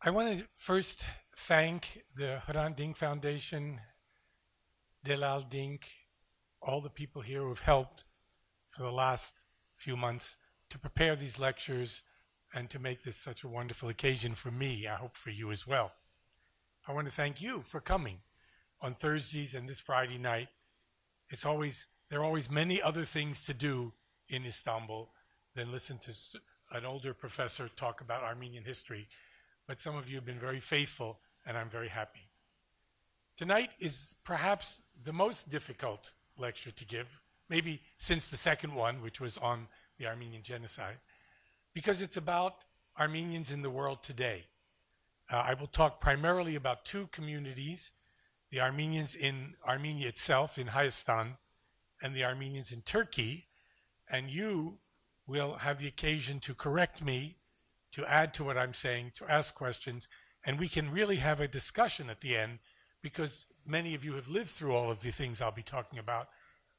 I want to first thank the Hrant Dink Foundation, Delal Dink, all the people here who have helped for the last few months to prepare these lectures and to make this such a wonderful occasion for me. I hope for you as well. I want to thank you for coming on Thursdays and this Friday night. There are always many other things to do in Istanbul than listen to an older professor talk about Armenian history. But some of you have been very faithful, and I'm very happy. Tonight is perhaps the most difficult lecture to give, maybe since the second one, which was on the Armenian genocide, because it's about Armenians in the world today. I will talk primarily about two communities, the Armenians in Armenia itself, in Hayastan, and the Armenians in Turkey, and you will have the occasion to correct me, to add to what I'm saying, to ask questions, and we can really have a discussion at the end, because many of you have lived through all of the things I'll be talking about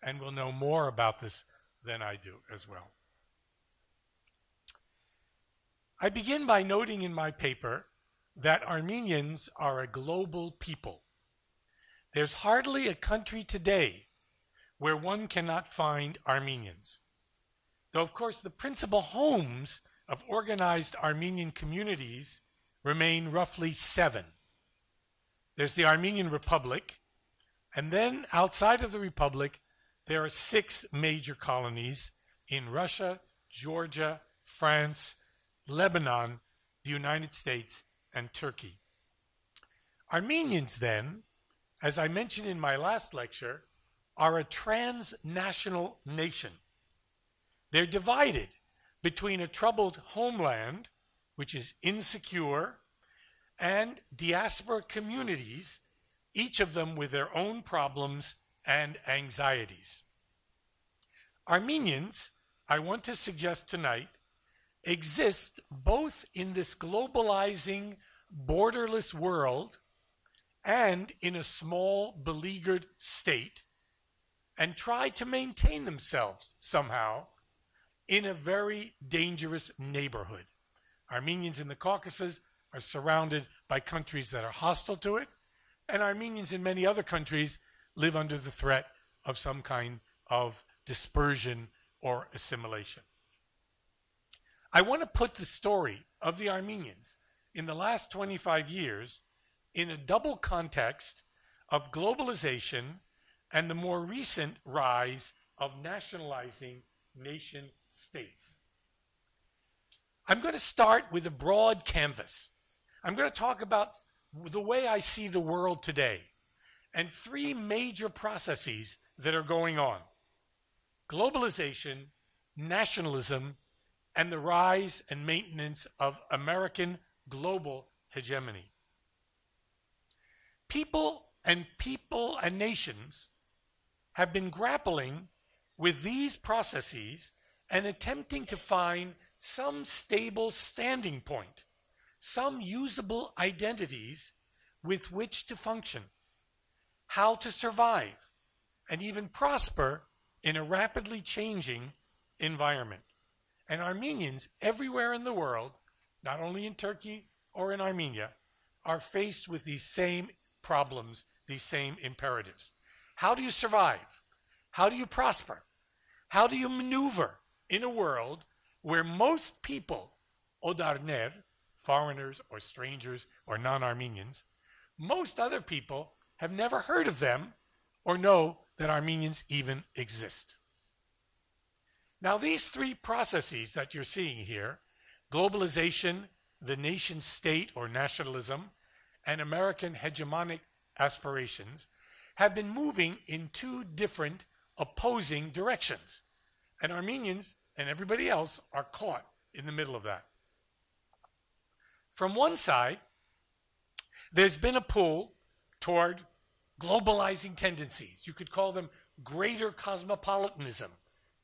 and will know more about this than I do as well. I begin by noting in my paper that Armenians are a global people. There's hardly a country today where one cannot find Armenians. Though, of course, the principal homes of organized Armenian communities remain roughly 7. There's the Armenian Republic, and then outside of the Republic, there are 6 major colonies in Russia, Georgia, France, Lebanon, the United States, and Turkey. Armenians, then, as I mentioned in my last lecture, are a transnational nation. They're divided between a troubled homeland, which is insecure, and diaspora communities, each of them with their own problems and anxieties. Armenians, I want to suggest tonight, exist both in this globalizing, borderless world and in a small, beleaguered state, and try to maintain themselves somehow in a very dangerous neighborhood. Armenians in the Caucasus are surrounded by countries that are hostile to it, and Armenians in many other countries live under the threat of some kind of dispersion or assimilation. I want to put the story of the Armenians in the last 25 years in a double context of globalization and the more recent rise of nationalizing nation states. I'm going to start with a broad canvas. I'm going to talk about the way I see the world today and 3 major processes that are going on: globalization, nationalism, and the rise and maintenance of American global hegemony. People and nations have been grappling with these processes and attempting to find some stable standing point, some usable identities with which to function, how to survive, and even prosper in a rapidly changing environment. And Armenians everywhere in the world, not only in Turkey or in Armenia, are faced with these same problems, these same imperatives. How do you survive? How do you prosper? How do you maneuver in a world where most people, odarner, foreigners or strangers or non-Armenians, most other people have never heard of them or know that Armenians even exist? Now, these 3 processes that you're seeing here, globalization, the nation state or nationalism, and American hegemonic aspirations, have been moving in 2 different opposing directions. And Armenians and everybody else are caught in the middle of that. From one side, there's been a pull toward globalizing tendencies. You could call them greater cosmopolitanism,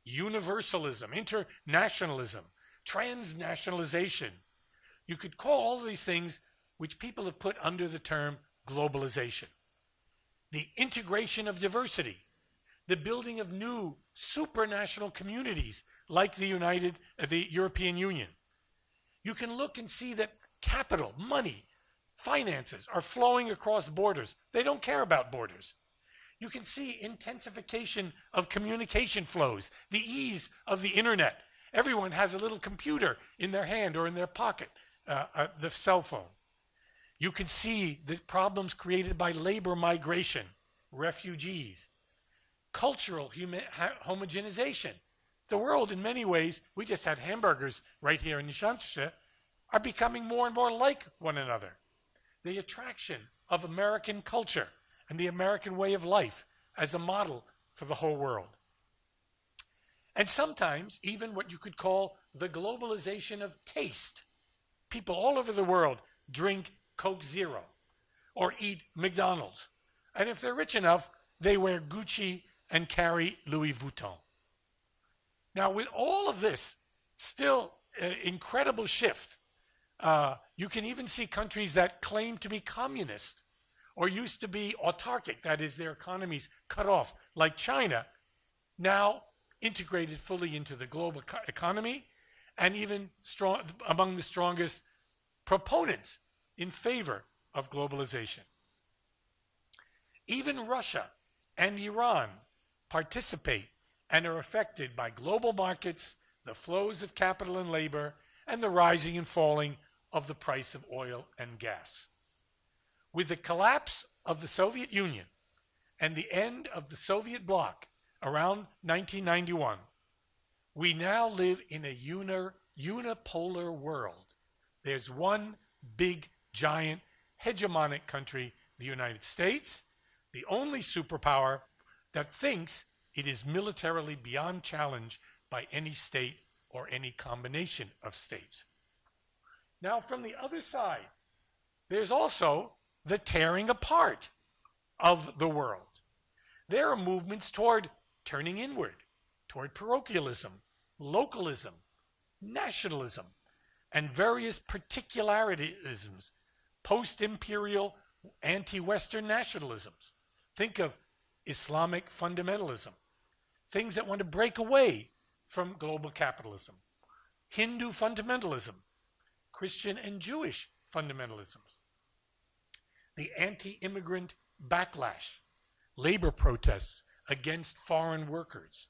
universalism, internationalism, transnationalization. You could call all of these things which people have put under the term globalization. The integration of diversity, the building of new supranational communities like the European Union. You can look and see that capital, money, finances are flowing across borders. They don't care about borders. You can see intensification of communication flows, the ease of the internet. Everyone has a little computer in their hand or in their pocket, the cell phone. You can see the problems created by labor migration, refugees, cultural homogenization. The world, in many ways, we just had hamburgers right here in Nishantashe, are becoming more and more like one another. The attraction of American culture and the American way of life as a model for the whole world. And sometimes even what you could call the globalization of taste. People all over the world drink Coke Zero or eat McDonald's. And if they're rich enough, they wear Gucci and carry Louis Vuitton. Now, with all of this, still incredible shift, you can even see countries that claim to be communist or used to be autarkic, that is, their economies cut off, like China, now integrated fully into the global economy and even strong, among the strongest proponents in favor of globalization. Even Russia and Iran participate and are affected by global markets, the flows of capital and labor, and the rising and falling of the price of oil and gas. With the collapse of the Soviet Union and the end of the Soviet bloc around 1991, we now live in a unipolar world. There's one big, giant, hegemonic country, the United States, the only superpower that thinks it is militarily beyond challenge by any state or any combination of states. Now, from the other side, there's also the tearing apart of the world. There are movements toward turning inward, toward parochialism, localism, nationalism, and various particularitisms, post-imperial, anti-Western nationalisms. Think of Islamic fundamentalism, things that want to break away from global capitalism, Hindu fundamentalism, Christian and Jewish fundamentalisms, the anti-immigrant backlash, labor protests against foreign workers,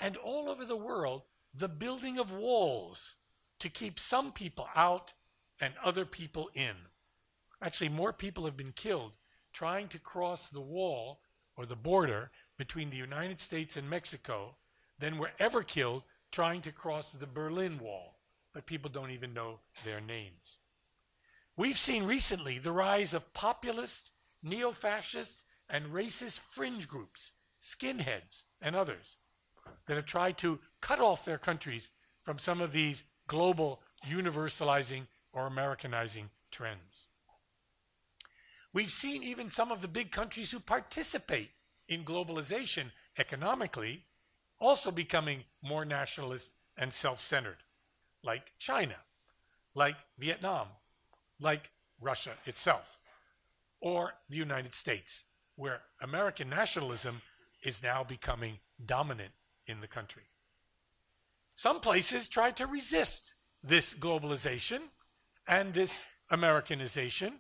and all over the world, the building of walls to keep some people out and other people in. Actually, more people have been killed trying to cross the wall or the border between the United States and Mexico than were ever killed trying to cross the Berlin Wall, but people don't even know their names. We've seen recently the rise of populist, neo-fascist, and racist fringe groups, skinheads, and others that have tried to cut off their countries from some of these global universalizing or Americanizing trends. We've seen even some of the big countries who participate in globalization economically also becoming more nationalist and self-centered, like China, like Vietnam, like Russia itself, or the United States, where American nationalism is now becoming dominant in the country. Some places try to resist this globalization and this Americanization,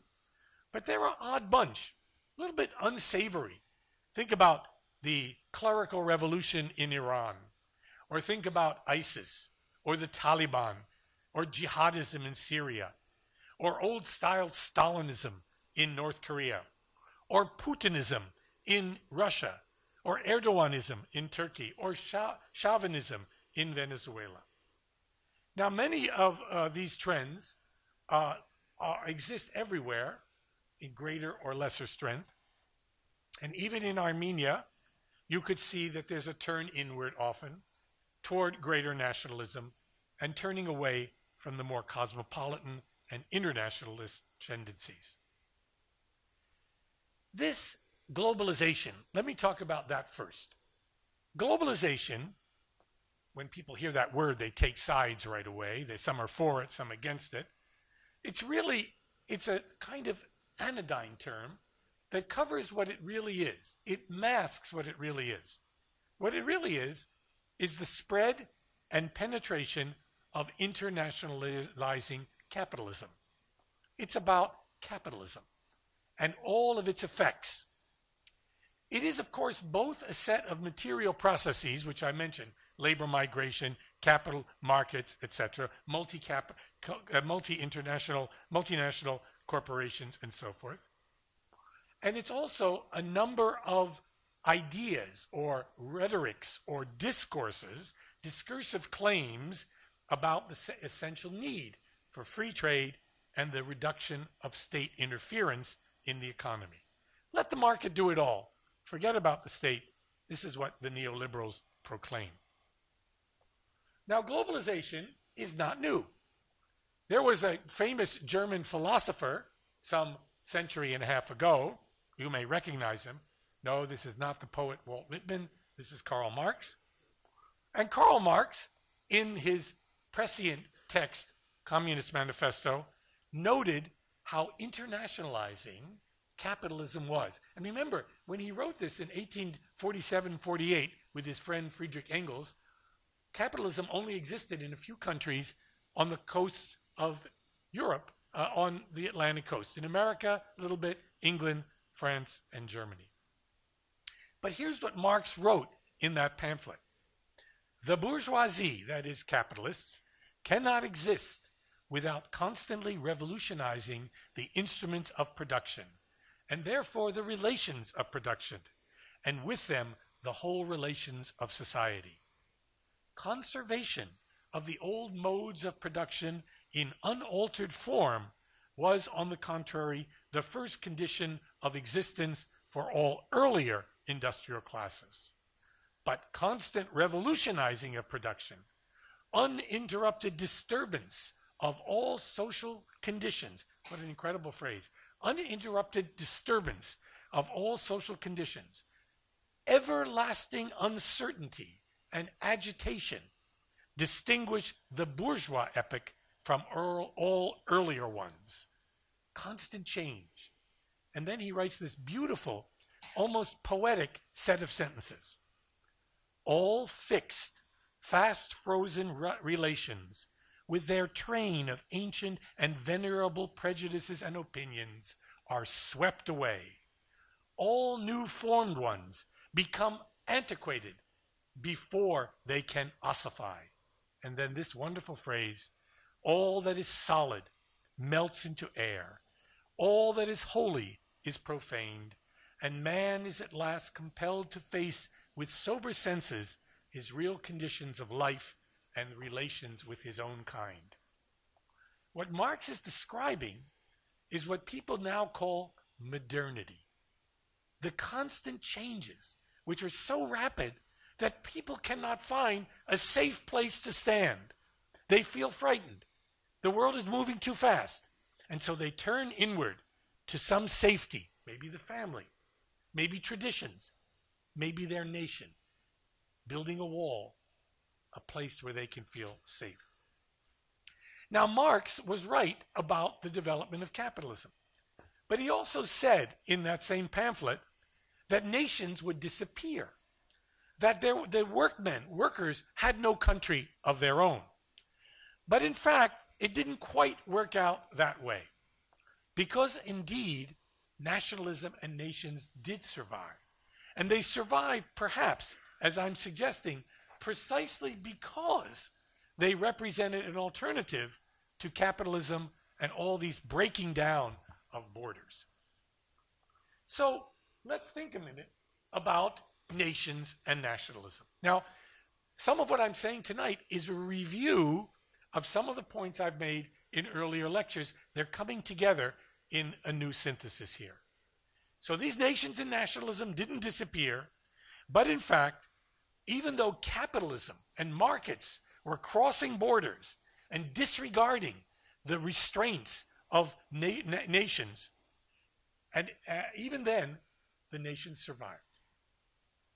but they're an odd bunch, a little bit unsavory. Think about the clerical revolution in Iran, or think about ISIS, or the Taliban, or jihadism in Syria, or old-style Stalinism in North Korea, or Putinism in Russia, or Erdoganism in Turkey, or chauvinism in Venezuela. Now, many of these trends exist everywhere in greater or lesser strength. And even in Armenia, you could see that there's a turn inward often toward greater nationalism and turning away from the more cosmopolitan and internationalist tendencies. This globalization, let me talk about that first. Globalization, when people hear that word, they take sides right away. Some are for it, some against it. It's a kind of anodyne term that covers what it really is. It masks what it really is. What it really is the spread and penetration of internationalizing capitalism. It's about capitalism and all of its effects. It is, of course, both a set of material processes, which I mentioned, labor migration, capital markets, etc., multinational corporations, and so forth. And it's also a number of ideas or rhetorics or discourses, discursive claims about the essential need for free trade and the reduction of state interference in the economy. Let the market do it all. Forget about the state. This is what the neoliberals proclaim. Now, globalization is not new. There was a famous German philosopher some century and a half ago. You may recognize him. No, this is not the poet Walt Whitman. This is Karl Marx. And Karl Marx, in his prescient text, Communist Manifesto, noted how internationalizing capitalism was. And remember, when he wrote this in 1847-48 with his friend Friedrich Engels, capitalism only existed in a few countries on the coasts of Europe, on the Atlantic coast. In America, a little bit, England, France, and Germany. But here's what Marx wrote in that pamphlet. The bourgeoisie, that is capitalists, cannot exist without constantly revolutionizing the instruments of production, and therefore the relations of production, and with them the whole relations of society. Conservation of the old modes of production in unaltered form was, on the contrary, the first condition of existence for all earlier industrial classes. But constant revolutionizing of production, uninterrupted disturbance of all social conditions, what an incredible phrase, uninterrupted disturbance of all social conditions, everlasting uncertainty and agitation distinguish the bourgeois epoch from all earlier ones. Constant change. And then he writes this beautiful, almost poetic set of sentences. All fixed, fast frozen relations with their train of ancient and venerable prejudices and opinions are swept away. All new formed ones become antiquated before they can ossify. And then this wonderful phrase, all that is solid melts into air. All that is holy is profaned, and man is at last compelled to face with sober senses his real conditions of life and relations with his own kind. What Marx is describing is what people now call modernity. The constant changes, which are so rapid that people cannot find a safe place to stand. They feel frightened. The world is moving too fast. And so they turn inward to some safety, maybe the family, maybe traditions, maybe their nation, building a wall, a place where they can feel safe. Now, Marx was right about the development of capitalism. But he also said in that same pamphlet that nations would disappear, that the workers had no country of their own. But in fact, it didn't quite work out that way, because indeed, nationalism and nations did survive. And they survived, perhaps, as I'm suggesting, precisely because they represented an alternative to capitalism and all these breaking down of borders. So let's think a minute about nations and nationalism. Now, some of what I'm saying tonight is a review of some of the points I've made in earlier lectures. They're coming together in a new synthesis here. So these nations and nationalism didn't disappear, but in fact, even though capitalism and markets were crossing borders and disregarding the restraints of nations, and even then, the nations survived.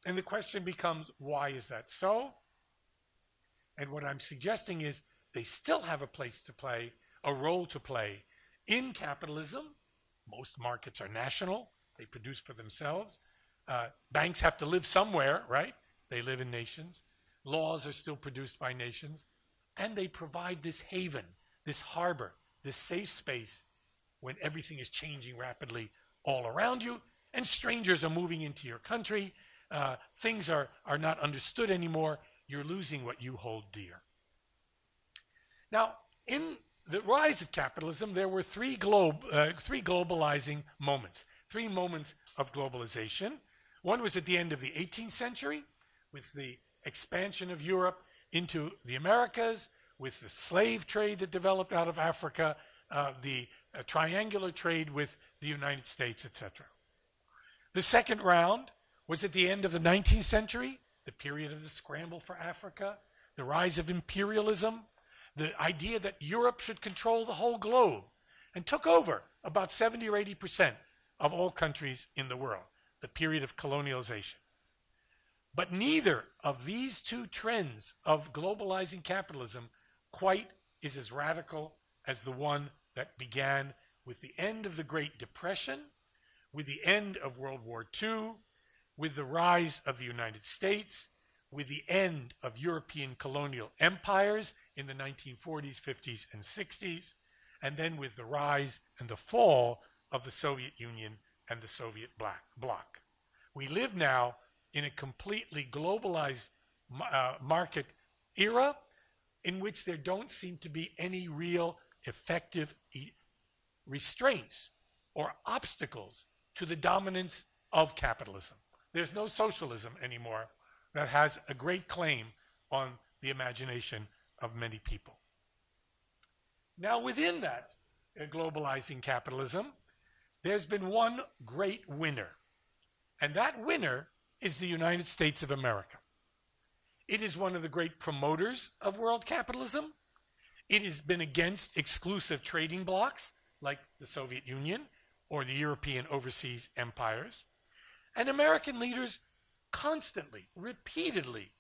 And the question becomes, why is that so? And what I'm suggesting is they still have a place to play, a role to play in capitalism. Most markets are national. They produce for themselves. Banks have to live somewhere, right? They live in nations. Laws are still produced by nations. And they provide this haven, this harbor, this safe space when everything is changing rapidly all around you, and strangers are moving into your country. Things are not understood anymore. You're losing what you hold dear. Now, in the rise of capitalism, there were three globalizing moments, 3 moments of globalization. One was at the end of the 18th century, with the expansion of Europe into the Americas, with the slave trade that developed out of Africa, the triangular trade with the United States, etc. The second round was at the end of the 19th century, the period of the scramble for Africa, the rise of imperialism, the idea that Europe should control the whole globe, and took over about 70 or 80% of all countries in the world, the period of colonialization. But neither of these 2 trends of globalizing capitalism quite is as radical as the one that began with the end of the Great Depression, with the end of World War II, with the rise of the United States, with the end of European colonial empires in the 1940s, 50s, and 60s, and then with the rise and the fall of the Soviet Union and the Soviet bloc. We live now in a completely globalized market era in which there don't seem to be any real effective restraints or obstacles to the dominance of capitalism. There's no socialism anymore that has a great claim on the imagination of many people. Now, within that globalizing capitalism, there's been one great winner, and that winner is the United States of America. It is one of the great promoters of world capitalism. It has been against exclusive trading blocs like the Soviet Union or the European overseas empires. And American leaders constantly, repeatedly,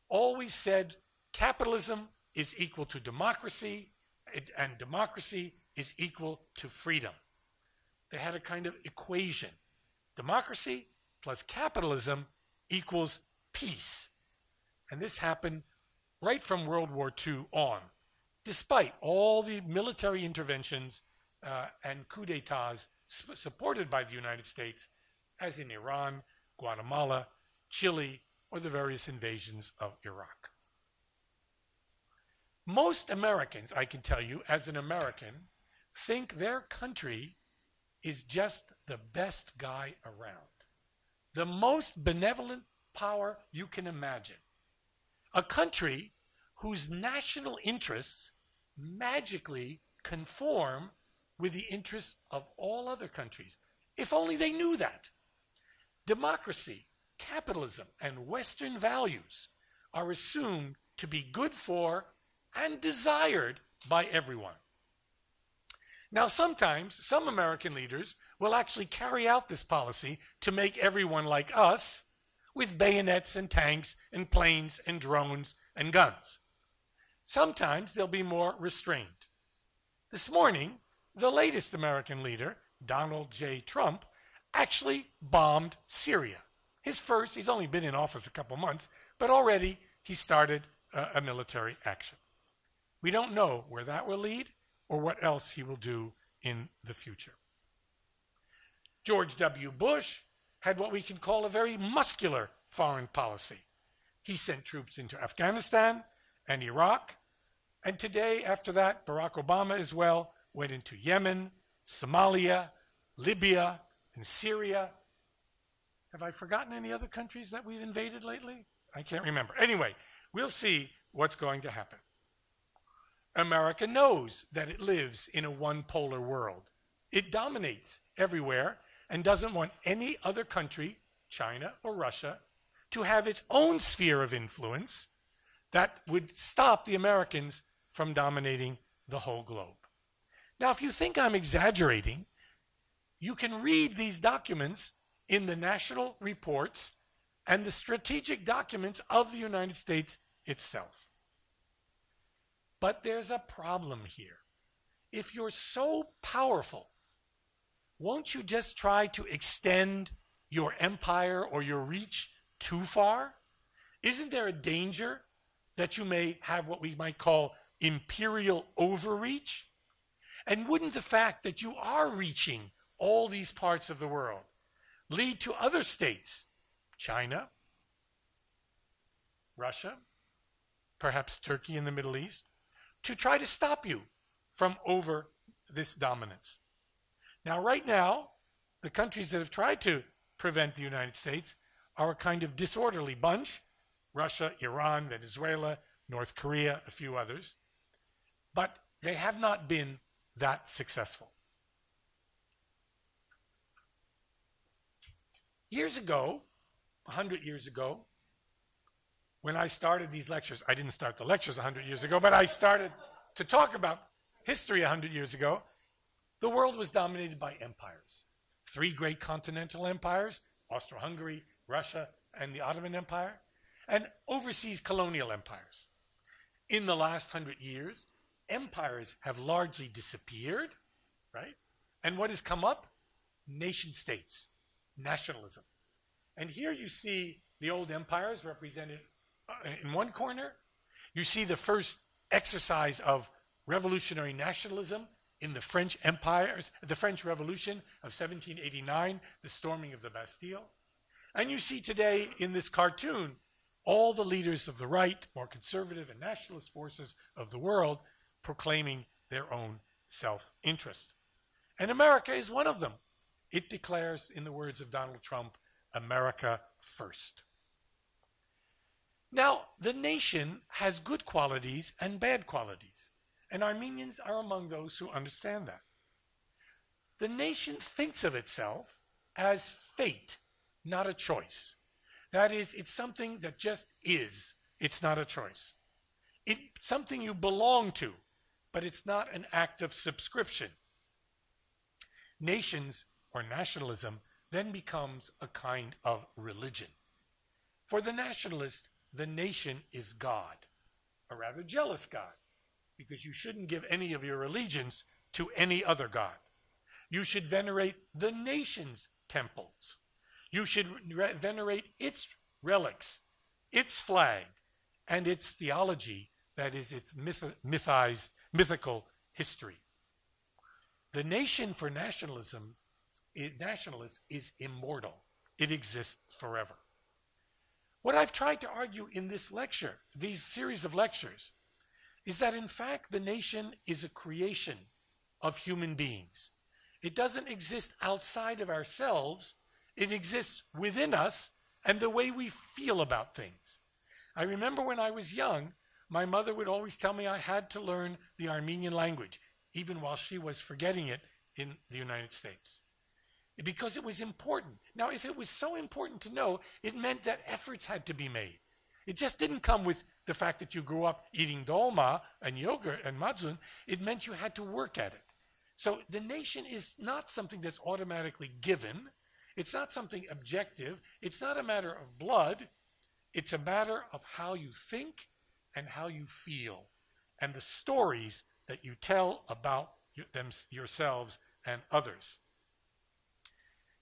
always said capitalism is equal to democracy, and democracy is equal to freedom. They had a kind of equation. Democracy plus capitalism equals peace. And this happened right from World War II on, despite all the military interventions and coups d'etats supported by the United States, as in Iran, Guatemala, Chile, or the various invasions of Iraq. Most Americans, I can tell you, as an American, think their country is just the best guy around, the most benevolent power you can imagine. A country whose national interests magically conform with the interests of all other countries. If only they knew that. Democracy, capitalism, and Western values are assumed to be good for and desired by everyone. Now, sometimes some American leaders will actually carry out this policy to make everyone like us, with bayonets and tanks and planes and drones and guns. Sometimes they'll be more restrained. This morning, the latest American leader, Donald J. Trump, actually bombed Syria. He's only been in office a couple months, but already he started a military action. We don't know where that will lead or what else he will do in the future. George W. Bush had what we can call a very muscular foreign policy. He sent troops into Afghanistan and Iraq, and today, after that, Barack Obama as well went into Yemen, Somalia, Libya, and Syria. Have I forgotten any other countries that we've invaded lately? I can't remember. Anyway, we'll see what's going to happen. America knows that it lives in a one-polar world. It dominates everywhere and doesn't want any other country, China or Russia, to have its own sphere of influence that would stop the Americans from dominating the whole globe. Now, if you think I'm exaggerating, you can read these documents in the national reports and the strategic documents of the United States itself. But there's a problem here. If you're so powerful, won't you just try to extend your empire or your reach too far? Isn't there a danger that you may have what we might call imperial overreach? And wouldn't the fact that you are reaching all these parts of the world lead to other states, China, Russia, perhaps Turkey in the Middle East, to try to stop you from over this dominance? Now, right now, the countries that have tried to prevent the United States are a kind of disorderly bunch: Russia, Iran, Venezuela, North Korea, a few others. But they have not been that successful. Years ago, 100 years ago, when I started these lectures, I didn't start the lectures 100 years ago, but I started to talk about history 100 years ago, the world was dominated by empires. 3 great continental empires: Austro-Hungary, Russia, and the Ottoman Empire, and overseas colonial empires. In the last 100 years, empires have largely disappeared, right? And what has come up? Nation states, nationalism. And here you see the old empires represented in one corner. You see the first exercise of revolutionary nationalism in the French empires, the French Revolution of 1789, the storming of the Bastille. And you see today in this cartoon all the leaders of the right, more conservative and nationalist forces of the world proclaiming their own self-interest. And America is one of them. It declares, in the words of Donald Trump, America first. Now, the nation has good qualities and bad qualities, and Armenians are among those who understand that. The nation thinks of itself as fate, not a choice. That is, it's something that just is. It's not a choice. It's something you belong to, but it's not an act of subscription. Nations, or nationalism, then becomes a kind of religion. For the nationalist, the nation is God, a rather jealous God, because you shouldn't give any of your allegiance to any other God. You should venerate the nation's temples. You should venerate its relics, its flag, and its theology, that is, its mythical history. The nation for nationalists is immortal. It exists forever. What I've tried to argue in this lecture, these series of lectures, is that in fact the nation is a creation of human beings. It doesn't exist outside of ourselves. It exists within us and the way we feel about things. I remember when I was young, my mother would always tell me I had to learn the Armenian language, even while she was forgetting it in the United States, because it was important. Now, if it was so important to know, it meant that efforts had to be made. It just didn't come with the fact that you grew up eating dolma and yogurt and madzun. It meant you had to work at it. So the nation is not something that's automatically given. It's not something objective. It's not a matter of blood. It's a matter of how you think and how you feel, and the stories that you tell about yourselves and others.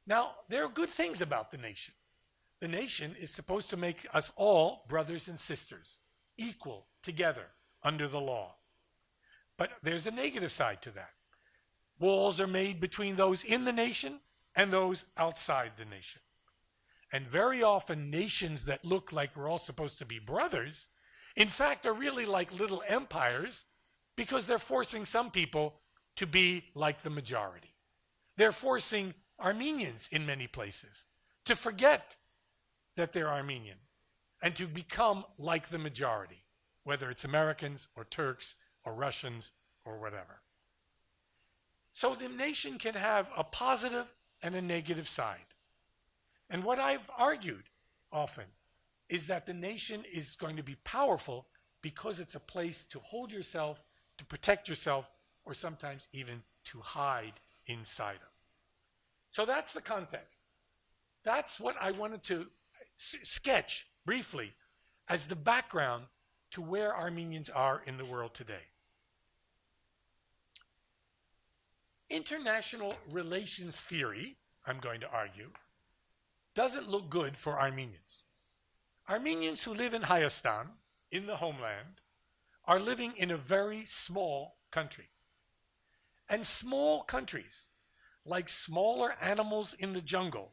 Now, there are good things about the nation. The nation is supposed to make us all brothers and sisters, equal, together, under the law. But there's a negative side to that. Walls are made between those in the nation and those outside the nation. And very often nations that look like we're all supposed to be brothers, in fact, are really like little empires, because they're forcing some people to be like the majority. They're forcing Armenians in many places to forget that they're Armenian and to become like the majority, whether it's Americans or Turks or Russians or whatever. So the nation can have a positive and a negative side. And what I've argued often is that the nation is going to be powerful because it's a place to hold yourself, to protect yourself, or sometimes even to hide inside of. So that's the context. That's what I wanted to sketch briefly as the background to where Armenians are in the world today. International relations theory, I'm going to argue, doesn't look good for Armenians. Armenians who live in Hayastan, in the homeland, are living in a very small country. And small countries, like smaller animals in the jungle,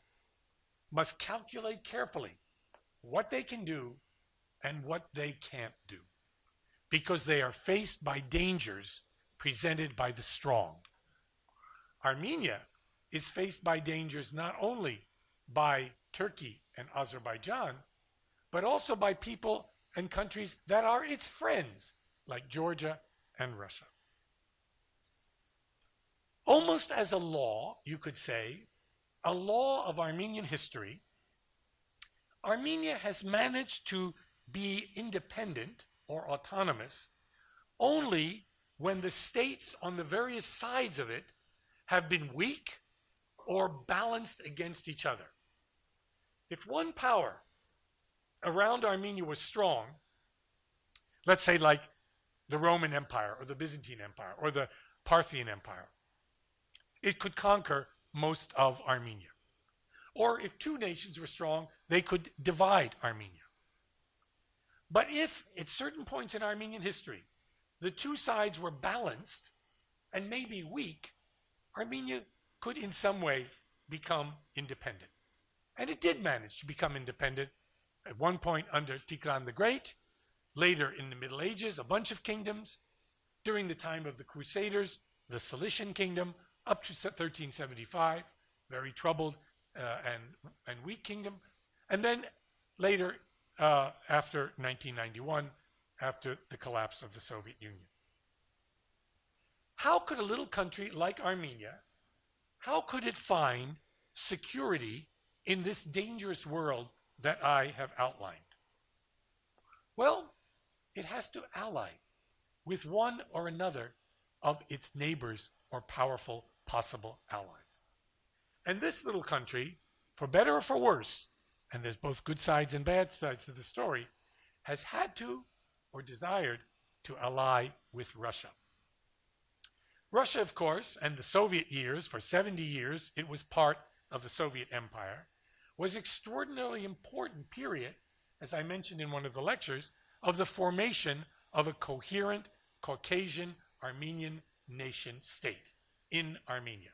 must calculate carefully what they can do and what they can't do, because they are faced by dangers presented by the strong. Armenia is faced by dangers not only by Turkey and Azerbaijan, but also by people and countries that are its friends, like Georgia and Russia. Almost as a law, you could say, a law of Armenian history, Armenia has managed to be independent or autonomous only when the states on the various sides of it have been weak or balanced against each other. If one power around Armenia was strong, let's say like the Roman Empire or the Byzantine Empire or the Parthian Empire, it could conquer most of Armenia. Or if two nations were strong, they could divide Armenia. But if at certain points in Armenian history, the two sides were balanced and maybe weak, Armenia could in some way become independent. And it did manage to become independent at one point under Tigran the Great, later in the Middle Ages, a bunch of kingdoms, during the time of the Crusaders, the Cilician Kingdom, up to 1375, very troubled and weak kingdom, and then later after 1991, after the collapse of the Soviet Union. How could a little country like Armenia, how could it find security in this dangerous world that I have outlined? Well, it has to ally with one or another of its neighbors or powerful possible allies. And this little country, for better or for worse, and there's both good sides and bad sides to the story, has had to or desired to ally with Russia. Russia, of course, and the Soviet years, for 70 years, it was part of the Soviet Empire, was extraordinarily important period, as I mentioned in one of the lectures, of the formation of a coherent Caucasian Armenian nation state in Armenia,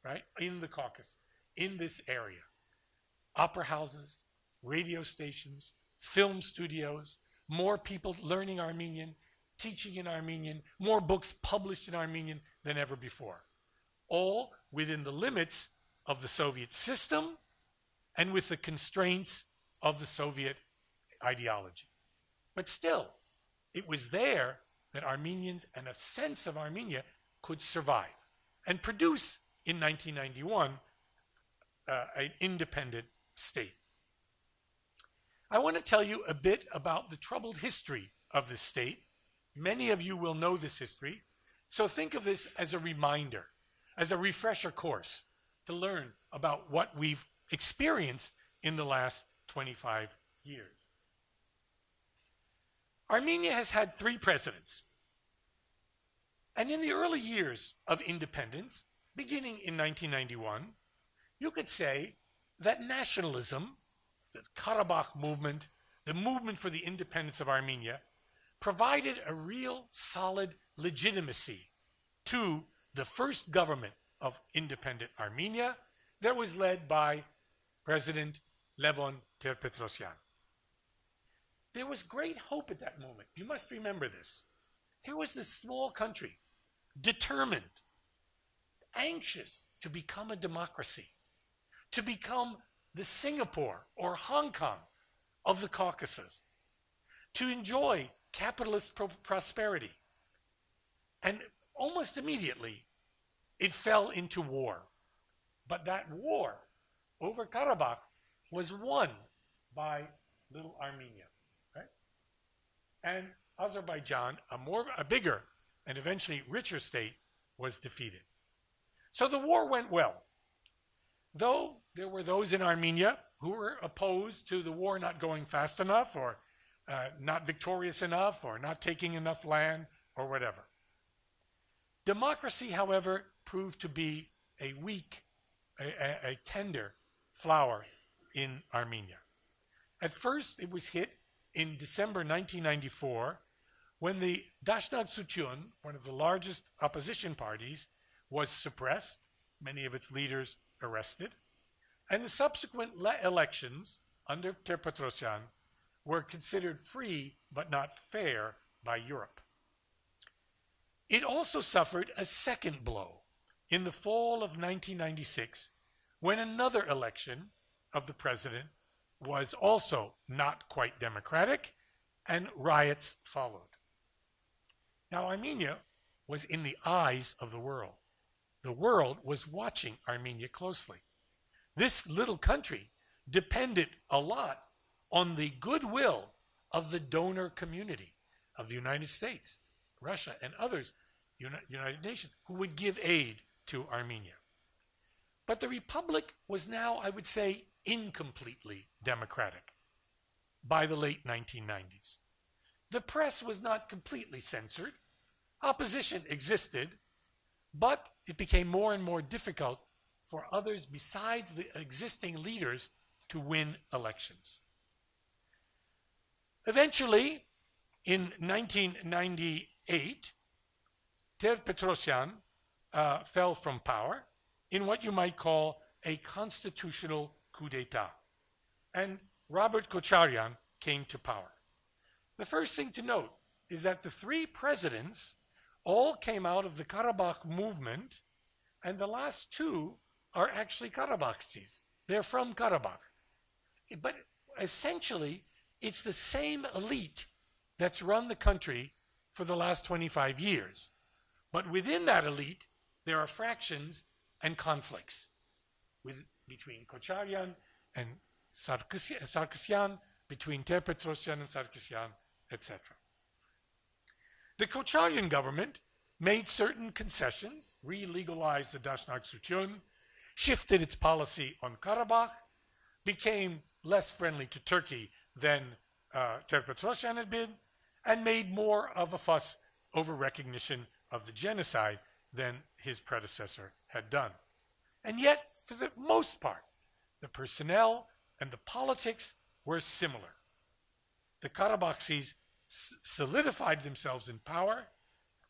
right? In the Caucasus, in this area. Opera houses, radio stations, film studios, more people learning Armenian, teaching in Armenian, more books published in Armenian than ever before. All within the limits of the Soviet system and with the constraints of the Soviet ideology. But still, it was there that Armenians and a sense of Armenia could survive and produce in 1991 an independent state. I want to tell you a bit about the troubled history of this state. Many of you will know this history, so think of this as a reminder, as a refresher course to learn about what we've experienced in the last 25 years. Armenia has had 3 presidents. And in the early years of independence, beginning in 1991, you could say that nationalism, the Karabakh movement, the movement for the independence of Armenia, provided a real solid legitimacy to the first government of independent Armenia that was led by President Levon Ter-Petrosyan. There was great hope at that moment. You must remember this. Here was this small country, determined, anxious to become a democracy, to become the Singapore or Hong Kong of the Caucasus, to enjoy capitalist prosperity. And almost immediately, it fell into war. But that war over Karabakh was won by little Armenia. Right? And Azerbaijan, a bigger and eventually richer state, was defeated. So the war went well. Though there were those in Armenia who were opposed to the war not going fast enough, or not victorious enough, or not taking enough land, or whatever. Democracy, however, proved to be a weak, a tender flower in Armenia. At first, it was hit in December 1994 when the Dashnad Sutyun, one of the largest opposition parties, was suppressed, many of its leaders arrested, and the subsequent elections under Ter-Petrosyan were considered free but not fair by Europe. It also suffered a second blow in the fall of 1996, when another election of the president was also not quite democratic, and riots followed. Now, Armenia was in the eyes of the world. The world was watching Armenia closely. This little country depended a lot on the goodwill of the donor community of the United States, Russia, and others, United Nations, who would give aid to Armenia. But the republic was now, I would say, incompletely democratic by the late 1990s. The press was not completely censored. Opposition existed, but it became more and more difficult for others besides the existing leaders to win elections. Eventually, in 1998, Ter-Petrosyan fell from power in what you might call a constitutional coup d'etat, and Robert Kocharyan came to power. The first thing to note is that the three presidents all came out of the Karabakh movement, and the last two are actually Karabakhsis. They're from Karabakh. But essentially, it's the same elite that's run the country for the last 25 years. But within that elite, there are fractions and conflicts between Kocharyan and Sarkisyan, between Ter-Petrosyan and Sarkisyan, etc. The Kocharyan government made certain concessions, re-legalized the Dashnak Sutyun, shifted its policy on Karabakh, became less friendly to Turkey than Ter-Petrosyan had been, and made more of a fuss over recognition of the genocide than his predecessor had done. And yet, for the most part, the personnel and the politics were similar. The Karabakhsis solidified themselves in power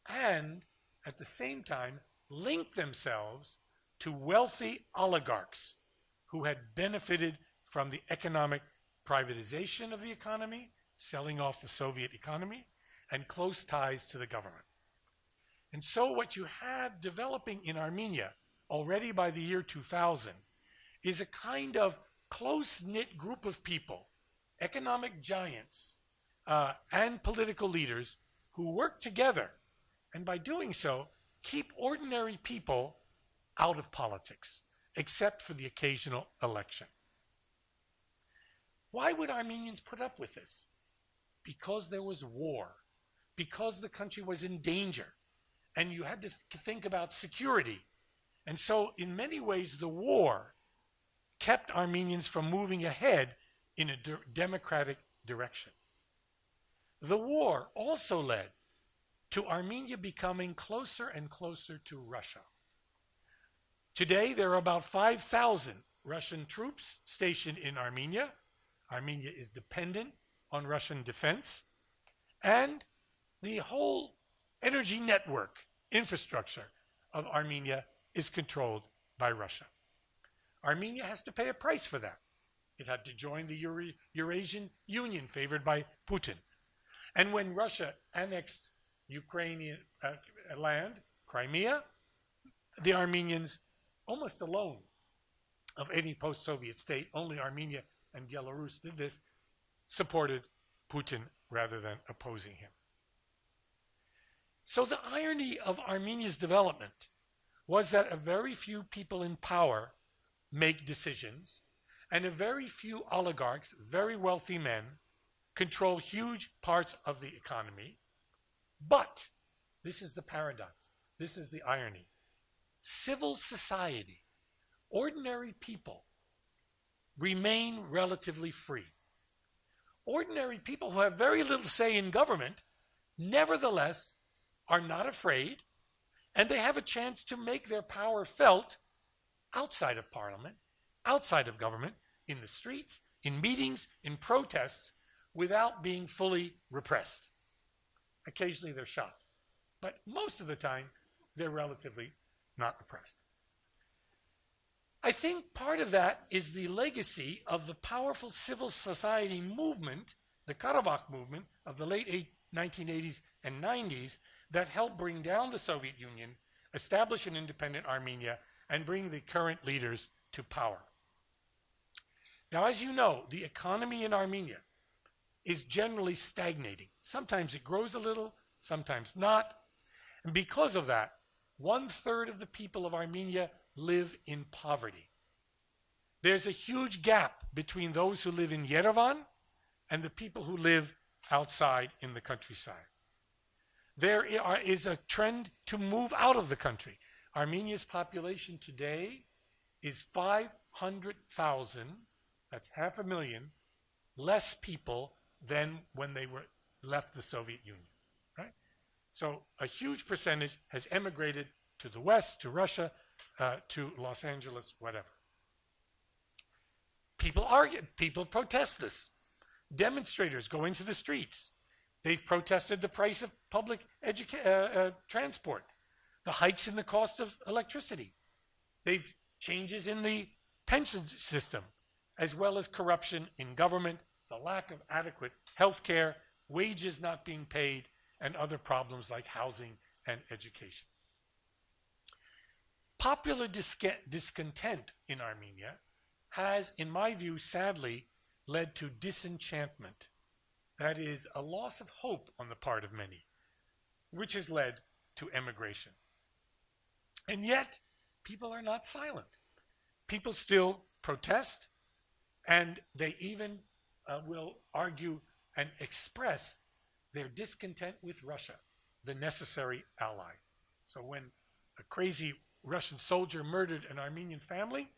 and, at the same time, linked themselves to wealthy oligarchs who had benefited from the economic privatization of the economy, selling off the Soviet economy, and close ties to the government. And so what you have developing in Armenia already by the year 2000 is a kind of close-knit group of people, economic giants, and political leaders who work together, and by doing so, keep ordinary people out of politics, except for the occasional election. Why would Armenians put up with this? Because there was war, because the country was in danger, and you had to think about security. And so, in many ways, the war kept Armenians from moving ahead in a democratic direction. The war also led to Armenia becoming closer and closer to Russia. Today, there are about 5,000 Russian troops stationed in Armenia. Armenia is dependent on Russian defense. And the whole energy network infrastructure of Armenia is controlled by Russia. Armenia has to pay a price for that. It had to join the Eurasian Union favored by Putin. And when Russia annexed Ukrainian land, Crimea, the Armenians, almost alone of any post-Soviet state, only Armenia and Belarus did this, supported Putin rather than opposing him. So the irony of Armenia's development was that a very few people in power make decisions, and a very few oligarchs, very wealthy men, control huge parts of the economy. But, this is the paradox, this is the irony, civil society, ordinary people, remain relatively free. Ordinary people who have very little say in government, nevertheless, are not afraid, and they have a chance to make their power felt outside of parliament, outside of government, in the streets, in meetings, in protests, without being fully repressed. Occasionally they're shot, but most of the time they're relatively not oppressed. I think part of that is the legacy of the powerful civil society movement, the Karabakh movement of the late 1980s and 90s, that helped bring down the Soviet Union, establish an independent Armenia, and bring the current leaders to power. Now, as you know, the economy in Armenia is generally stagnating. Sometimes it grows a little, sometimes not. And because of that, 1/3 of the people of Armenia live in poverty. There's a huge gap between those who live in Yerevan and the people who live outside in the countryside. There is a trend to move out of the country. Armenia's population today is 500,000, that's 500,000, less people than when they left the Soviet Union, right? So a huge percentage has emigrated to the West, to Russia, to Los Angeles, whatever. People argue, people protest this. Demonstrators go into the streets. They've protested the price of public transport, the hikes in the cost of electricity. They've changes in the pension system, as well as corruption in government, the lack of adequate health care, wages not being paid, and other problems like housing and education. Popular discontent in Armenia has, in my view, sadly, led to disenchantment. That is, a loss of hope on the part of many, which has led to emigration. And yet, people are not silent. People still protest, and they even will argue and express their discontent with Russia, the necessary ally. So when a crazy Russian soldier murdered an Armenian family,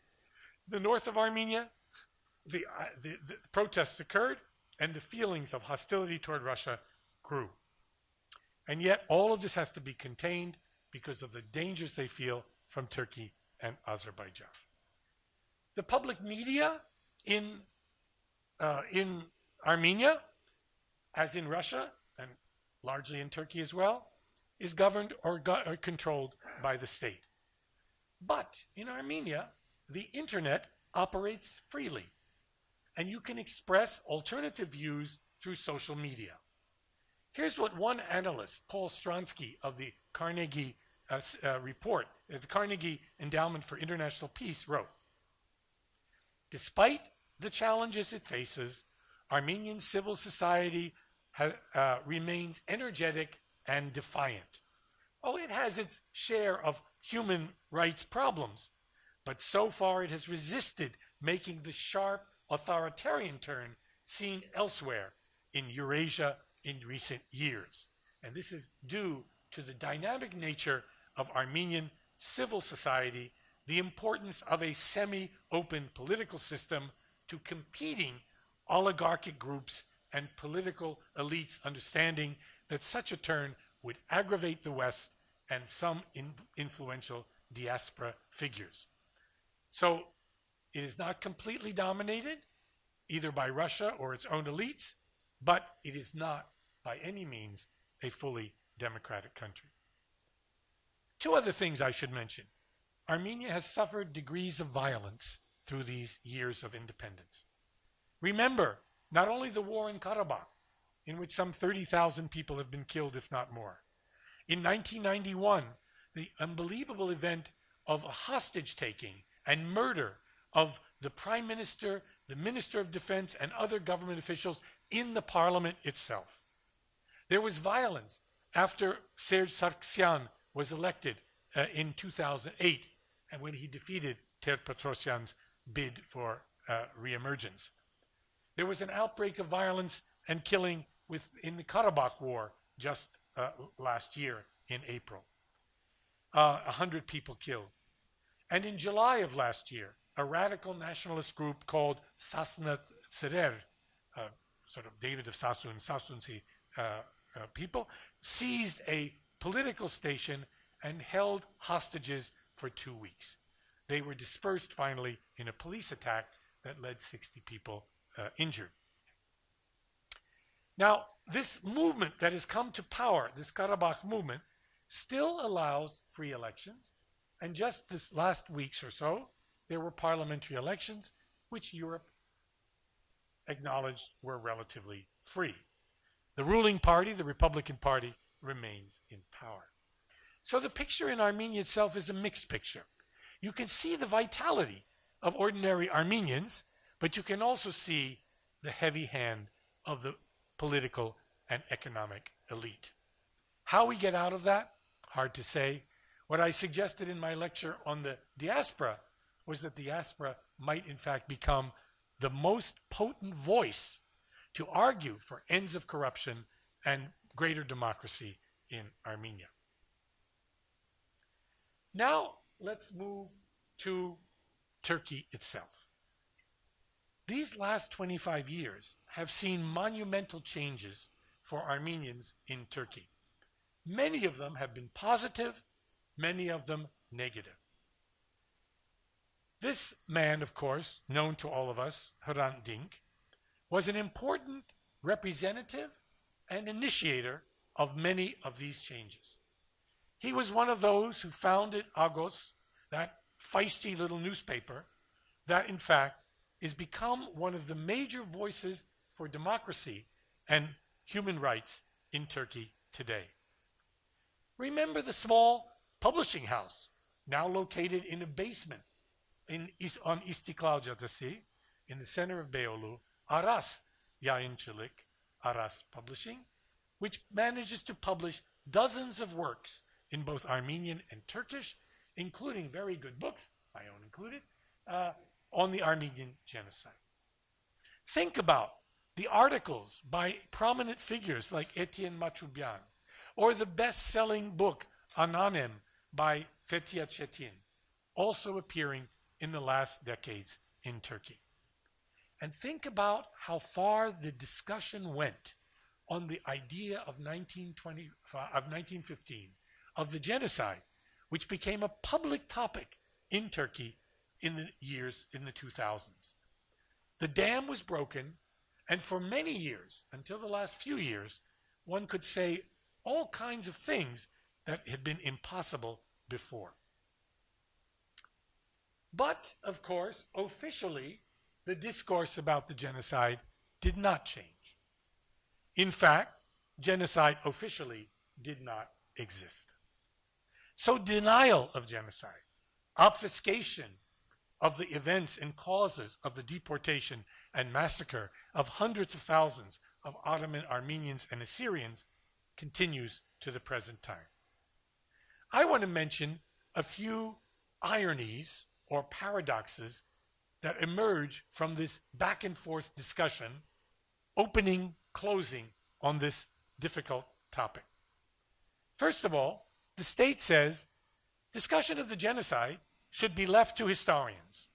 the north of Armenia, the protests occurred, and the feelings of hostility toward Russia grew. And yet all of this has to be contained because of the dangers they feel from Turkey and Azerbaijan. The public media in Armenia, as in Russia, and largely in Turkey as well, is governed or controlled by the state. But in Armenia, the internet operates freely, and you can express alternative views through social media. Here's what one analyst, Paul Stronsky of the Carnegie report, the Carnegie Endowment for International Peace, wrote: despite the challenges it faces, Armenian civil society remains energetic and defiant. Oh, it has its share of human rights problems, but so far it has resisted making the sharp authoritarian turn seen elsewhere in Eurasia in recent years. And this is due to the dynamic nature of Armenian civil society, the importance of a semi-open political system to competing oligarchic groups and political elites understanding that such a turn would aggravate the West and some influential diaspora figures. So it is not completely dominated either by Russia or its own elites, but it is not by any means a fully democratic country. Two other things I should mention. Armenia has suffered degrees of violence through these years of independence. Remember, not only the war in Karabakh, in which some 30,000 people have been killed, if not more. In 1991, the unbelievable event of a hostage-taking and murder of the Prime Minister, the Minister of Defense, and other government officials in the parliament itself. There was violence after Serge Sargsyan was elected in 2008, and when he defeated Ter Petrosyan's bid for re-emergence. There was an outbreak of violence and killing in the Karabakh War just last year in April. 100 people killed. And in July of last year, a radical nationalist group called Sasna Tserer, sort of David of Sassoon, Sassoonsi people, seized a political station and held hostages for 2 weeks. They were dispersed finally in a police attack that led 60 people injured. Now, this movement that has come to power, this Karabakh movement, still allows free elections, And just this last weeks or so, there were parliamentary elections, which Europe acknowledged were relatively free. The ruling party, the Republican Party, remains in power. So the picture in Armenia itself is a mixed picture. You can see the vitality of ordinary Armenians, but you can also see the heavy hand of the political and economic elite. How we get out of that? Hard to say. What I suggested in my lecture on the diaspora was that the diaspora might in fact become the most potent voice to argue for ends of corruption and greater democracy in Armenia. Now let's move to Turkey itself. These last 25 years have seen monumental changes for Armenians in Turkey. Many of them have been positive, many of them negative. This man, of course, known to all of us, Hrant Dink, was an important representative and initiator of many of these changes. He was one of those who founded Agos, that feisty little newspaper that in fact has become one of the major voices for democracy and human rights in Turkey today. Remember the small publishing house, now located in a basement on İstiklal Caddesi, in the center of Beyoğlu, Aras Yayıncılık, Aras Publishing, which manages to publish dozens of works in both Armenian and Turkish, including very good books, my own included, on the Armenian genocide. Think about the articles by prominent figures like Etienne Matroubian, or the best-selling book Anneannem by Fethiye Çetin, also appearing in the last decades in Turkey. And think about how far the discussion went on the idea of 1915, of the genocide, which became a public topic in Turkey in the 2000s. The dam was broken, and for many years, until the last few years, one could say all kinds of things that had been impossible before. But, of course, officially, the discourse about the genocide did not change. In fact, genocide officially did not exist. So denial of genocide, obfuscation of the events and causes of the deportation and massacre of hundreds of thousands of Ottoman Armenians and Assyrians continues to the present time. I want to mention a few ironies or paradoxes that emerge from this back and forth discussion, opening, closing on this difficult topic. First of all, the state says discussion of the genocide should be left to historians.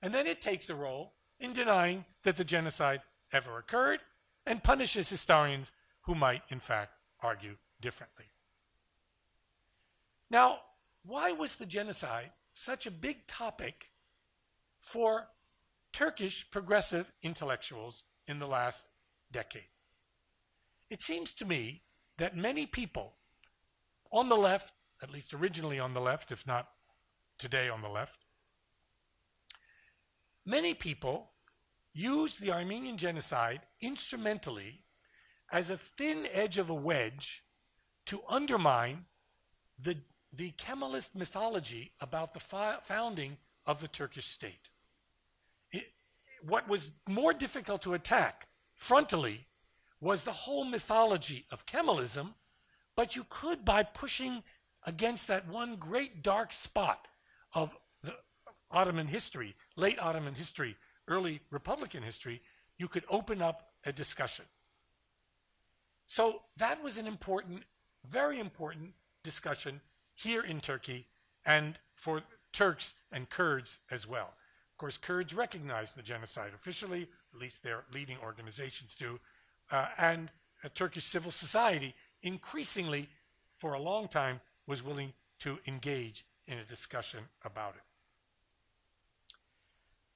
And then it takes a role in denying that the genocide ever occurred and punishes historians who might, in fact, argue differently. Now, why was the genocide such a big topic for Turkish progressive intellectuals in the last decade? It seems to me that many people on the left, at least originally on the left, if not today on the left, many people use the Armenian genocide instrumentally as a thin edge of a wedge to undermine the Kemalist mythology about the founding of the Turkish state. What was more difficult to attack frontally was the whole mythology of Kemalism, but you could, by pushing against that one great dark spot of the Ottoman history, late Ottoman history, early Republican history, you could open up a discussion. So that was an important, very important discussion here in Turkey and for Turks and Kurds as well. Of course, Kurds recognize the genocide officially, at least their leading organizations do, and Turkish civil society increasingly, for a long time, was willing to engage in a discussion about it.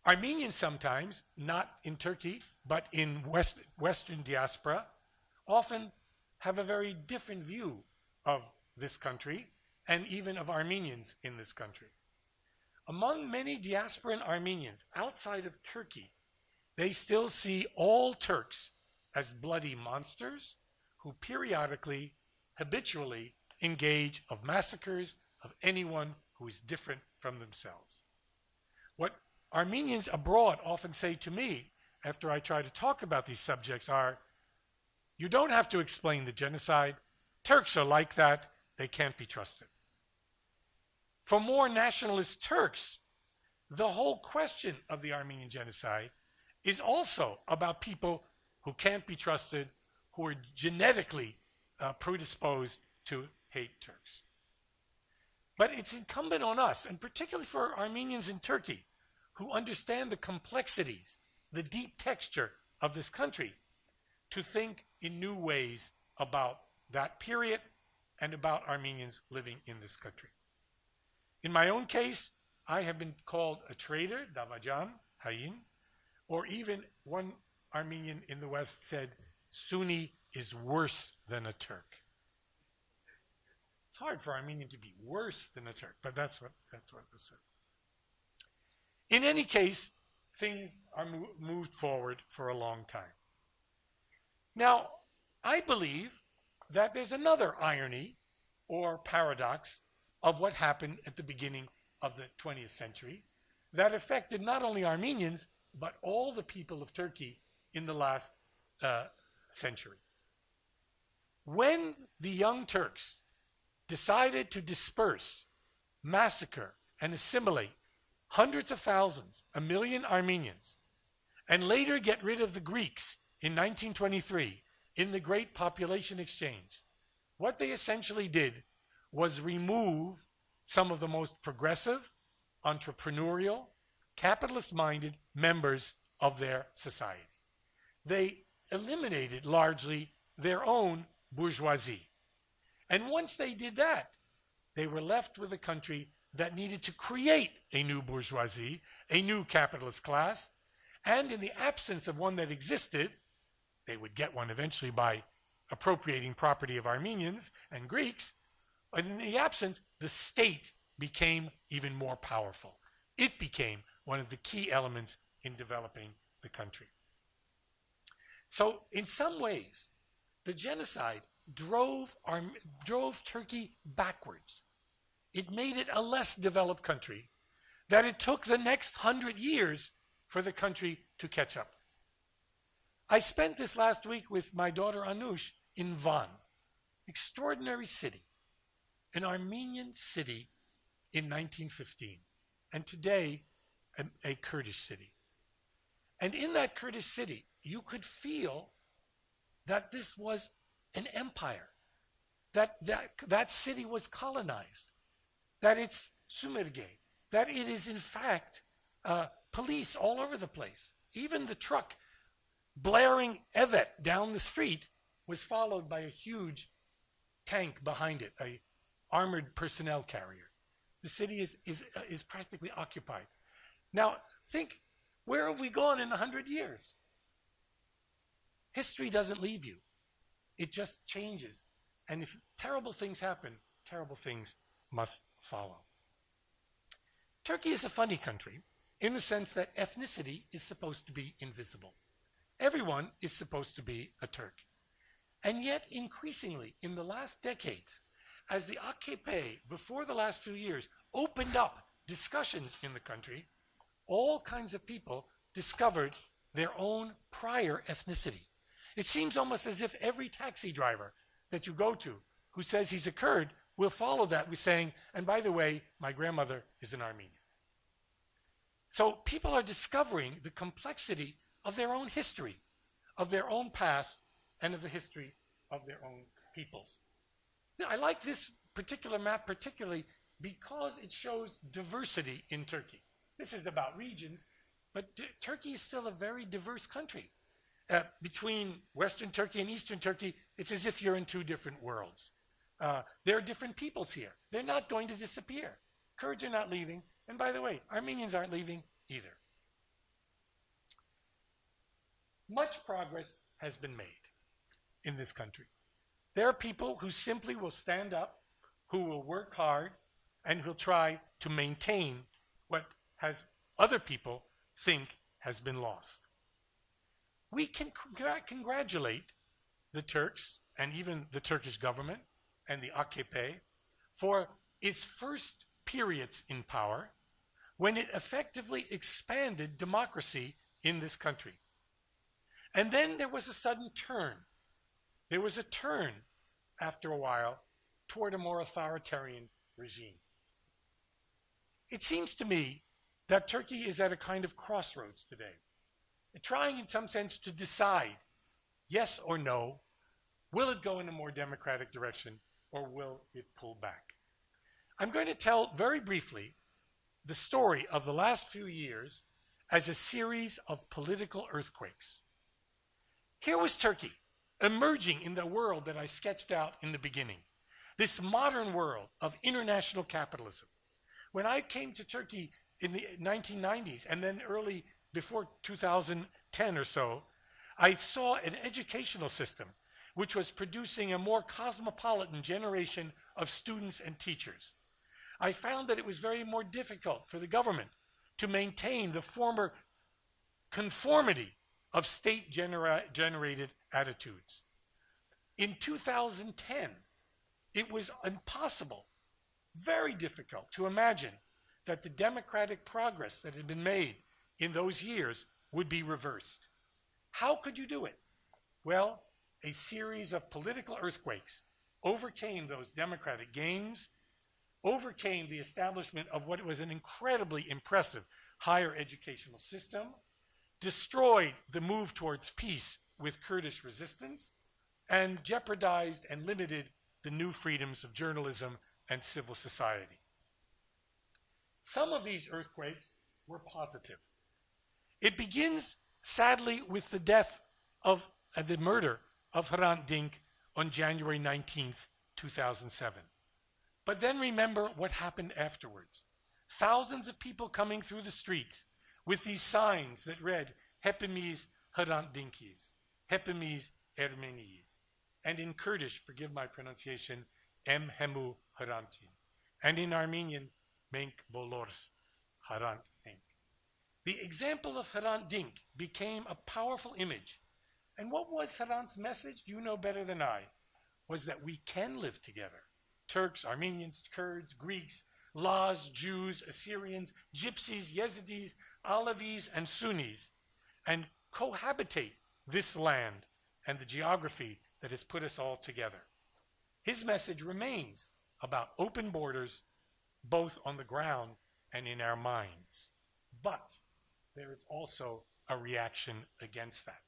Armenians sometimes, not in Turkey, but in Western diaspora, often have a very different view of this country and even of Armenians in this country. Among many diasporan Armenians outside of Turkey, they still see all Turks as bloody monsters who periodically, habitually engage of massacres of anyone who is different from themselves. What Armenians abroad often say to me after I try to talk about these subjects are, you don't have to explain the genocide. Turks are like that. They can't be trusted. For more nationalist Turks, the whole question of the Armenian genocide is also about people who can't be trusted, who are genetically predisposed to hate Turks. But it's incumbent on us, and particularly for Armenians in Turkey, who understand the complexities, the deep texture of this country, to think in new ways about that period and about Armenians living in this country. In my own case, I have been called a traitor, davajan, hain, or even one Armenian in the West said, Sunni is worse than a Turk. It's hard for Armenian to be worse than a Turk, but that's what was said. In any case, things are moved forward for a long time. Now, I believe that there's another irony or paradox of what happened at the beginning of the 20th century that affected not only Armenians, but all the people of Turkey in the last century. When the young Turks decided to disperse, massacre, and assimilate hundreds of thousands, 1 million Armenians, and later get rid of the Greeks in 1923 in the Great Population Exchange, what they essentially did was remove some of the most progressive, entrepreneurial, capitalist-minded members of their society. They eliminated largely their own bourgeoisie. And once they did that, they were left with a country that needed to create a new bourgeoisie, a new capitalist class, and in the absence of one that existed, they would get one eventually by appropriating property of Armenians and Greeks, but in the absence, the state became even more powerful. It became one of the key elements in developing the country. So in some ways, the genocide drove Turkey backwards. It made it a less developed country that it took the next 100 years for the country to catch up. I spent this last week with my daughter Anush in Van, extraordinary city, an Armenian city in 1915, and today a Kurdish city. And in that Kurdish city, you could feel that this was an empire, that city was colonized, that it's sumerge, that it is in fact police all over the place. Even the truck blaring Evet down the street was followed by a huge tank behind it, a armored personnel carrier. The city is practically occupied. Now think, where have we gone in 100 years? History doesn't leave you. It just changes. And if terrible things happen, terrible things must follow. Turkey is a funny country in the sense that ethnicity is supposed to be invisible. Everyone is supposed to be a Turk. And yet, increasingly, in the last decades, as the AKP, before the last few years, opened up discussions in the country, all kinds of people discovered their own prior ethnicity. It seems almost as if every taxi driver that you go to who says he's a Kurd will follow that with saying, and by the way, my grandmother is an Armenian. So people are discovering the complexity of their own history, of their own past, and of the history of their own peoples. Now, I like this particular map particularly because it shows diversity in Turkey. This is about regions, but Turkey is still a very diverse country. Between Western Turkey and Eastern Turkey, it's as if you're in two different worlds. There are different peoples here. They're not going to disappear. Kurds are not leaving. And by the way, Armenians aren't leaving either. Much progress has been made in this country. There are people who simply will stand up, who will work hard and who'll try to maintain what has other people think has been lost. We can congratulate the Turks and even the Turkish government and the AKP for its first periods in power when it effectively expanded democracy in this country. And then there was a sudden turn. There was a turn after a while toward a more authoritarian regime. It seems to me that Turkey is at a kind of crossroads today, trying in some sense to decide, yes or no, will it go in a more democratic direction or will it pull back? I'm going to tell very briefly the story of the last few years as a series of political earthquakes. Here was Turkey emerging in the world that I sketched out in the beginning, this modern world of international capitalism. When I came to Turkey in the 1990s and then early before 2010 or so, I saw an educational system which was producing a more cosmopolitan generation of students and teachers. I found that it was very more difficult for the government to maintain the former conformity of state-generated attitudes. In 2010, it was impossible, very difficult to imagine that the democratic progress that had been made in those years would be reversed. How could you do it? Well, a series of political earthquakes overcame those democratic gains, overcame the establishment of what was an incredibly impressive higher educational system, destroyed the move towards peace with Kurdish resistance, and jeopardized and limited the new freedoms of journalism and civil society. Some of these earthquakes were positive. It begins, sadly, with the death of the murder of Hrant Dink on January 19th, 2007. But then remember what happened afterwards. Thousands of people coming through the streets with these signs that read, Hepimiz Hrant Dinkis, Hepimiz Ermeniyiz. And in Kurdish, forgive my pronunciation, Em Hemu Hrantin. And in Armenian, Menk Bolors Hrant Dink. The example of Hrant Dink became a powerful image. And what was Hrant's message? You know better than I, was that we can live together. Turks, Armenians, Kurds, Greeks, Laz, Jews, Assyrians, Gypsies, Yazidis, Alevis, and Sunnis, and cohabitate this land and the geography that has put us all together. His message remains about open borders, both on the ground and in our minds. But there is also a reaction against that.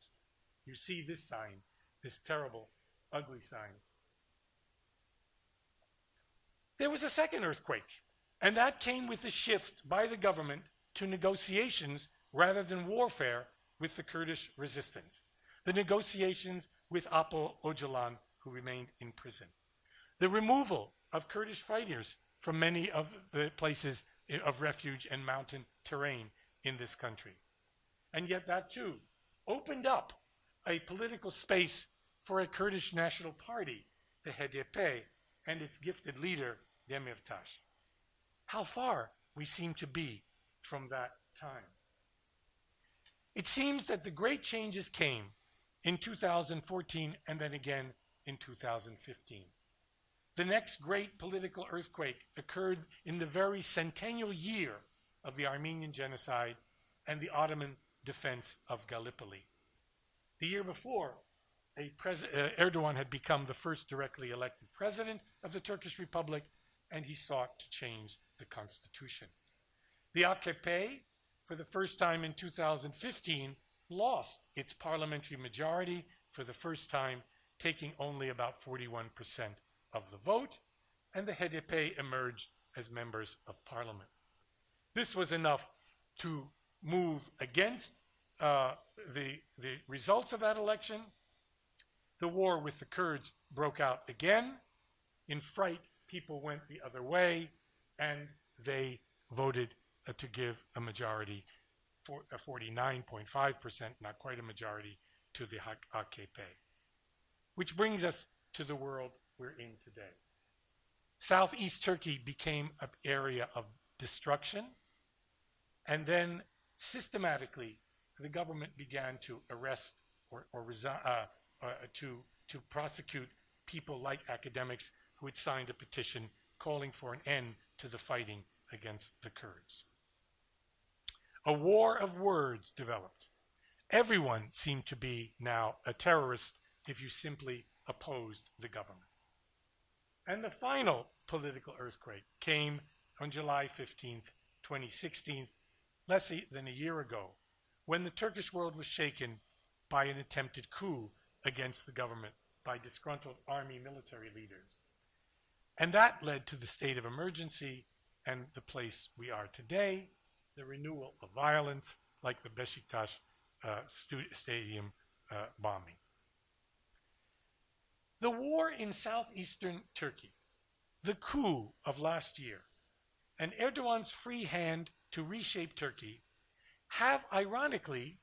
You see this sign, this terrible, ugly sign. There was a second earthquake, and that came with the shift by the government to negotiations rather than warfare with the Kurdish resistance. The negotiations with Apo Öcalan, who remained in prison. The removal of Kurdish fighters from many of the places of refuge and mountain terrain in this country. And yet that too opened up a political space for a Kurdish national party, the HDP, and its gifted leader, Demirtas. How far we seem to be from that time. It seems that the great changes came in 2014 and then again in 2015. The next great political earthquake occurred in the very centennial year of the Armenian genocide and the Ottoman defense of Gallipoli. The year before, Erdogan had become the first directly elected president of the Turkish Republic, and he sought to change the constitution. The AKP, for the first time in 2015, lost its parliamentary majority for the first time, taking only about 41% of the vote, and the HDP emerged as members of parliament. This was enough to move against the results of that election. The war with the Kurds broke out again. In fright, people went the other way, and they voted to give a majority, for 49.5%, not quite a majority, to the AKP. Which brings us to the world we're in today. Southeast Turkey became an area of destruction, and then systematically the government began to arrest or to prosecute people like academics who had signed a petition calling for an end to the fighting against the Kurds. A war of words developed. Everyone seemed to be now a terrorist if you simply opposed the government. And the final political earthquake came on July 15th, 2016, less than a year ago, when the Turkish world was shaken by an attempted coup against the government by disgruntled army military leaders. And that led to the state of emergency and the place we are today, the renewal of violence, like the Beşiktaş stadium bombing. The war in southeastern Turkey, the coup of last year, and Erdogan's free hand to reshape Turkey have ironically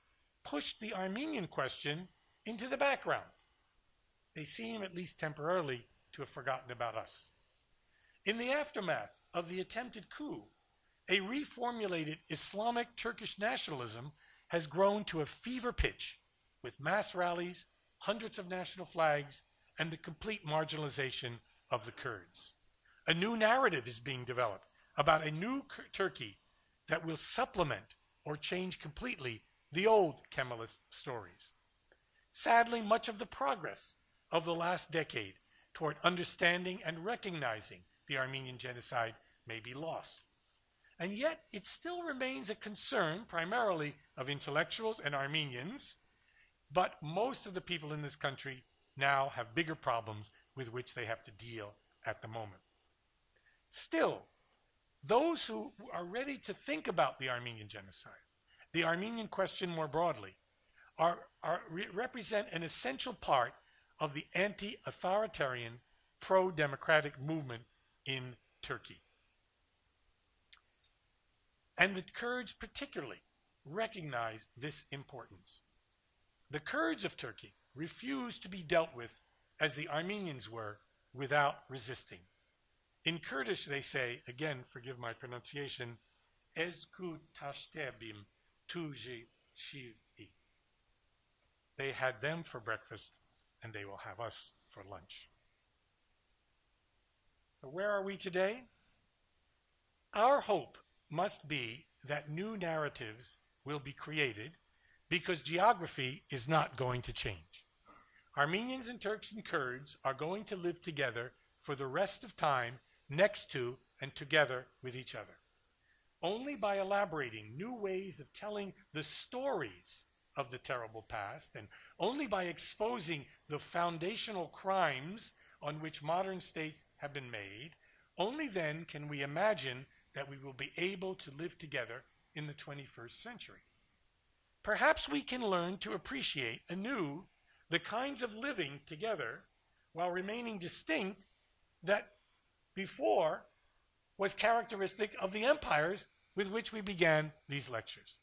pushed the Armenian question into the background. They seem, at least temporarily, to have forgotten about us. In the aftermath of the attempted coup, a reformulated Islamic Turkish nationalism has grown to a fever pitch with mass rallies, hundreds of national flags, and the complete marginalization of the Kurds. A new narrative is being developed about a new Turkey that will supplement or change completely the old Kemalist stories. Sadly, much of the progress of the last decade toward understanding and recognizing the Armenian genocide may be lost. And yet, it still remains a concern primarily of intellectuals and Armenians, but most of the people in this country now have bigger problems with which they have to deal at the moment. Still, those who are ready to think about the Armenian genocide, the Armenian question more broadly, represent an essential part of the anti-authoritarian, pro-democratic movement in Turkey. And the Kurds particularly recognize this importance. The Kurds of Turkey refuse to be dealt with as the Armenians were, without resisting. In Kurdish they say, again, forgive my pronunciation, Ezku tashtebim tuji shivi. They had them for breakfast, and they will have us for lunch. So where are we today? Our hope must be that new narratives will be created because geography is not going to change. Armenians and Turks and Kurds are going to live together for the rest of time next to and together with each other. Only by elaborating new ways of telling the stories of the terrible past, and only by exposing the foundational crimes on which modern states have been made, only then can we imagine that we will be able to live together in the 21st century. Perhaps we can learn to appreciate anew the kinds of living together while remaining distinct that before was characteristic of the empires with which we began these lectures.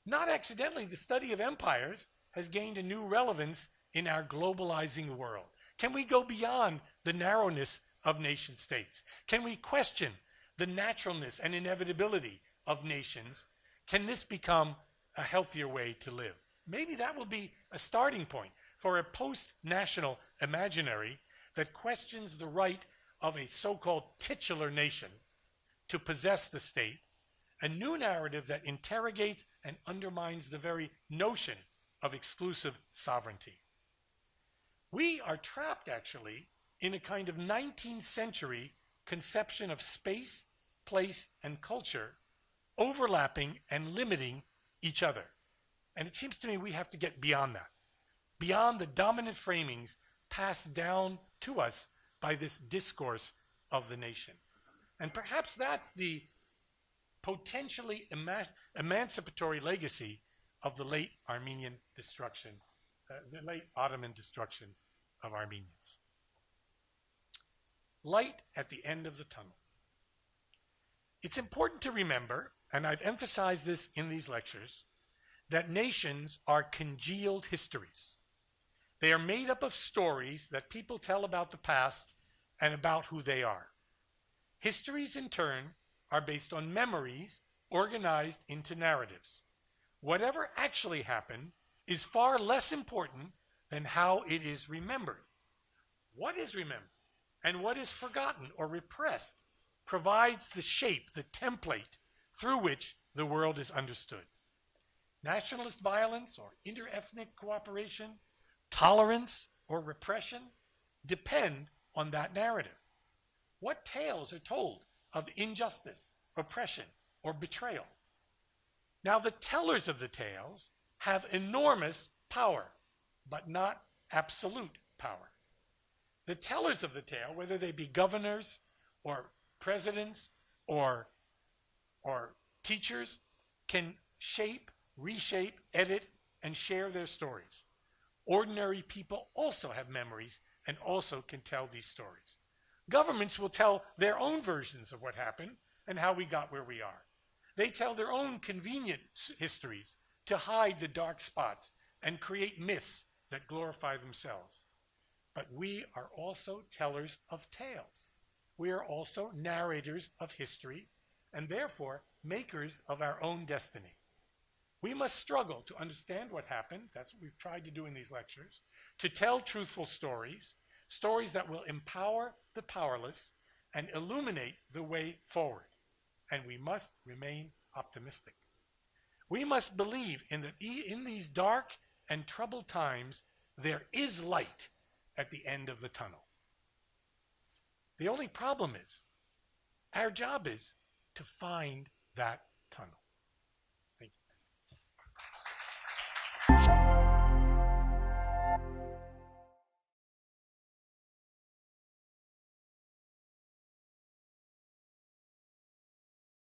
Not accidentally, the study of empires has gained a new relevance in our globalizing world. Can we go beyond the narrowness of nation states? Can we question the naturalness and inevitability of nations? Can this become a healthier way to live? Maybe that will be a starting point for a post-national imaginary that questions the right of a so-called titular nation to possess the state, a new narrative that interrogates and undermines the very notion of exclusive sovereignty. We are trapped, actually, in a kind of 19th century conception of space, place, and culture overlapping and limiting each other. And it seems to me we have to get beyond that, beyond the dominant framings passed down to us by this discourse of the nation. And perhaps that's the potentially emancipatory legacy of the late Armenian destruction, the late Ottoman destruction of Armenians. Light at the end of the tunnel. It's important to remember, and I've emphasized this in these lectures, that nations are congealed histories. They are made up of stories that people tell about the past and about who they are. Histories, in turn, are based on memories organized into narratives. Whatever actually happened is far less important than how it is remembered. What is remembered and what is forgotten or repressed provides the shape, the template through which the world is understood. Nationalist violence or interethnic cooperation, tolerance or repression depend on that narrative. What tales are told of injustice, oppression, or betrayal? Now, the tellers of the tales have enormous power, but not absolute power. The tellers of the tale, whether they be governors or presidents or teachers, can shape, reshape, edit, and share their stories. Ordinary people also have memories and also can tell these stories. Governments will tell their own versions of what happened and how we got where we are. They tell their own convenient histories to hide the dark spots and create myths that glorify themselves. But we are also tellers of tales. We are also narrators of history and therefore makers of our own destiny. We must struggle to understand what happened, that's what we've tried to do in these lectures, to tell truthful stories, stories that will empower the powerless and illuminate the way forward. And we must remain optimistic. We must believe in these dark and troubled times, there is light at the end of the tunnel. The only problem is, our job is to find that tunnel.